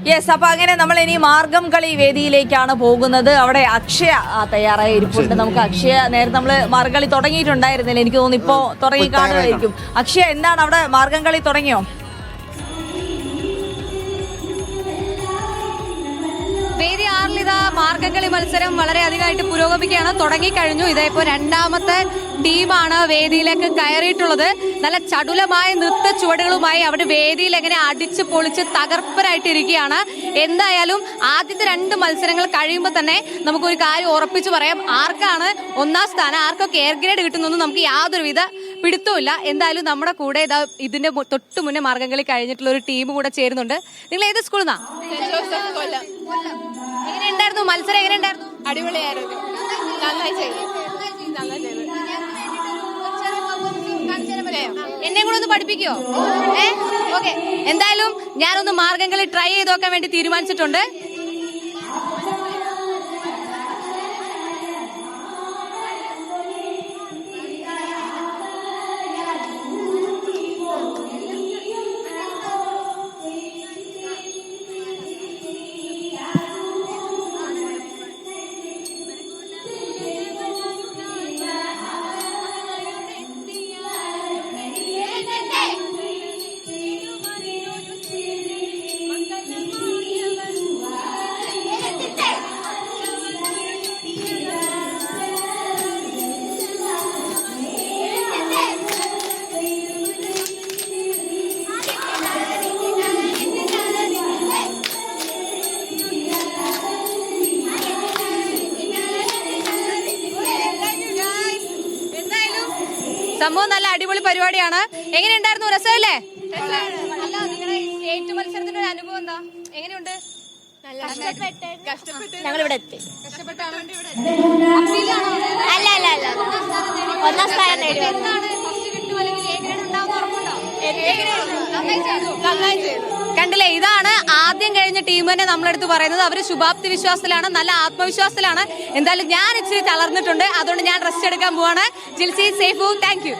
Yes, അപ്പൊ അങ്ങനെ നമ്മൾ ഇനി മാർഗം കളി വേദിയിലേക്കാണ് പോകുന്നത്. അവിടെ അക്ഷയ തയ്യാറായി ഇരിപ്പുണ്ട്. നമുക്ക് അക്ഷയ നേരത്തെ നമ്മൾ മാർഗം കളി തുടങ്ങിയിട്ടുണ്ടായിരുന്നില്ല, എനിക്ക് തോന്നുന്നു ഇപ്പോ തുടങ്ങി കാണുമായിരിക്കും. അക്ഷയ, എന്താണ് അവിടെ മാർഗം കളി തുടങ്ങിയോ? വേദി ആറിലിത മാർഗംകളി മത്സരം വളരെ അധികമായിട്ട് പുരോഗമിക്കുകയാണ്. തുടങ്ങിക്കഴിഞ്ഞു. ഇതേപ്പോ രണ്ടാമത്തെ ടീമാണ് വേദിയിലേക്ക് കയറിയിട്ടുള്ളത്. നല്ല ചടുലമായ നൃത്ത ചുവടുകളുമായി അവിടെ വേദിയിൽ എങ്ങനെ അടിച്ച് പൊളിച്ച് തകർപ്പരായിട്ടിരിക്കുകയാണ്. എന്തായാലും ആദ്യത്തെ 2 മത്സരങ്ങൾ കഴിയുമ്പോൾ തന്നെ നമുക്കൊരു കാര്യം ഉറപ്പിച്ചു പറയാം, ആർക്കാണ് ഒന്നാം സ്ഥാനം, ആർക്കൊക്കെ എയർ ഗ്രേഡ് കിട്ടുന്നൊന്നും നമുക്ക് യാതൊരുവിധ പിടുത്തമില്ല. എന്തായാലും നമ്മുടെ കൂടെ ഇതിന്റെ തൊട്ടു മുന്നേ മാർഗംകളി കഴിഞ്ഞിട്ടുള്ള ഒരു ടീം കൂടെ ചേരുന്നുണ്ട്. നിങ്ങൾ ഏത് സ്കൂളിൽ നിന്നാ? എങ്ങനെയുണ്ടായിരുന്നു മത്സരം? എങ്ങനെയുണ്ടായിരുന്നു? അടിപൊളിയായിരുന്നു. നന്നായി ചെയ്തു. എന്നെ കൂടെ ഒന്ന് പഠിപ്പിക്കോ? ഓക്കെ, എന്തായാലും ഞാനൊന്ന് മാർഗംകളി ട്രൈ ചെയ്ത് നോക്കാൻ വേണ്ടി തീരുമാനിച്ചിട്ടുണ്ട്. സംഭവം നല്ല അടിപൊളി പരിപാടിയാണ്. എങ്ങനെയുണ്ടായിരുന്നു? രസമല്ലേ? അല്ല, നിങ്ങളുടെ സ്റ്റേറ്റ് മത്സരത്തിന്റെ ഒരു അനുഭവം എന്താ? എങ്ങനെയുണ്ട്? ഞങ്ങളിവിടെ എത്തി. അല്ല അല്ല അല്ല, ഒന്നാം സ്ഥാനം നേടി. കണ്ടില്ലേ, ഇതാണ് ആദ്യം കഴിഞ്ഞ ടീം തന്നെ നമ്മളെടുത്ത് പറയുന്നത്. അവര് ശുഭാപ്തി വിശ്വാസത്തിലാണ്, നല്ല ആത്മവിശ്വാസത്തിലാണ്. എന്തായാലും ഞാൻ ഇച്ചിരി തളർന്നിട്ടുണ്ട്, അതുകൊണ്ട് ഞാൻ റെസ്റ്റ് എടുക്കാൻ പോവാണ്. Jilsy, Saifu, thank you.